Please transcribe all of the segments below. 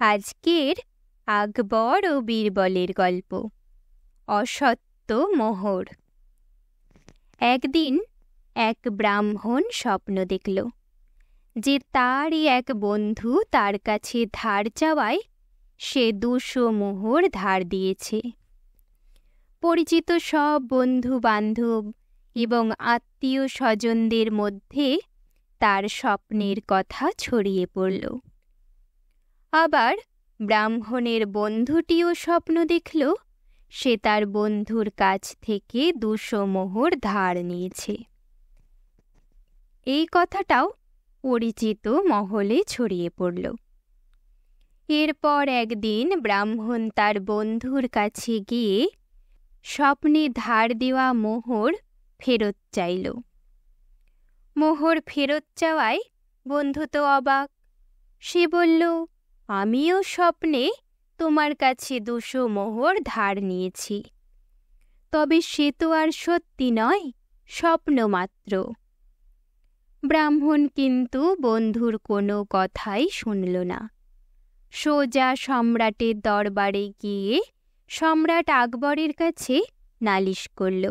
আজকের আকবর ও বীরবলের গল্প। অসত্য মোহর। একদিন এক ব্রাহ্মণ স্বপ্ন দেখল যে তারই এক বন্ধু তার কাছে ধার চাওয়ায় সে 200 মোহর ধার দিয়েছে। পরিচিত সব বন্ধু বান্ধব এবং আত্মীয় স্বজনদের মধ্যে তার স্বপ্নের কথা ছড়িয়ে পড়ল। আবার ব্রাহ্মণের বন্ধুটিও স্বপ্ন দেখল সে তার বন্ধুর কাছ থেকে 200 মোহর ধার নিয়েছে। এই কথাটাও পরিচিত মহলে ছড়িয়ে পড়ল। এরপর একদিন ব্রাহ্মণ তার বন্ধুর কাছে গিয়ে স্বপ্নে ধার দেওয়া মোহর ফেরত চাইল। মোহর ফেরত চাওয়ায় বন্ধু তো অবাক। সে বলল, আমিও স্বপ্নে তোমার কাছে 200 মোহর ধার নিয়েছি, তবে সে তো আর সত্যি নয়, স্বপ্ন মাত্র। ব্রাহ্মণ কিন্তু বন্ধুর কোনো কথাই শুনল না। সোজা সম্রাটের দরবারে গিয়ে সম্রাট আকবরের কাছে নালিশ করল।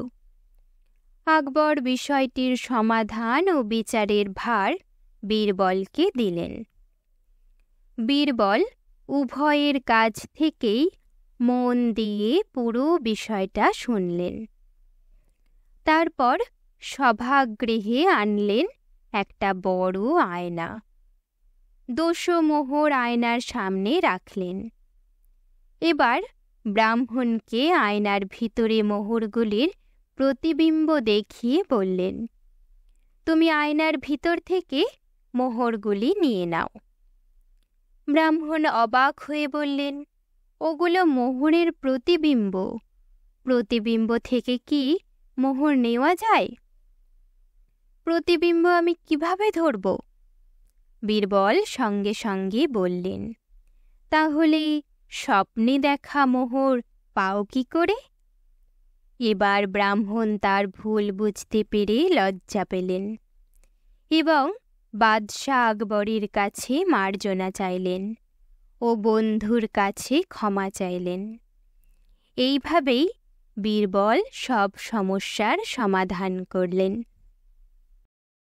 আকবর বিষয়টির সমাধান ও বিচারের ভার বীরবলকে দিলেন। বীরবল উভয়ের কাছ থেকেই মন দিয়ে পুরো বিষয়টা শুনলেন। তারপর সভাগৃহে আনলেন একটা বড় আয়না। 200 মোহর আয়নার সামনে রাখলেন। এবার ব্রাহ্মণকে আয়নার ভিতরে মোহরগুলির প্রতিবিম্ব দেখিয়ে বললেন, তুমি আয়নার ভিতর থেকে মোহরগুলি নিয়ে নাও। ব্রাহ্মণ অবাক হয়ে বললেন, ওগুলো মোহরের প্রতিবিম্ব। প্রতিবিম্ব থেকে কি মোহর নেওয়া যায়? প্রতিবিম্ব আমি কিভাবে ধরব? বীরবল সঙ্গে সঙ্গে বললেন, তাহলে স্বপ্নে দেখা মোহর পাও কি করে? এবার ব্রাহ্মণ তার ভুল বুঝতে পেরে লজ্জা পেলেন এবং বাদশাহ আকবরের কাছে মার্জনা চাইলেন ও বন্ধুর কাছে ক্ষমা চাইলেন। এইভাবেই বীরবল সব সমস্যার সমাধান করলেন।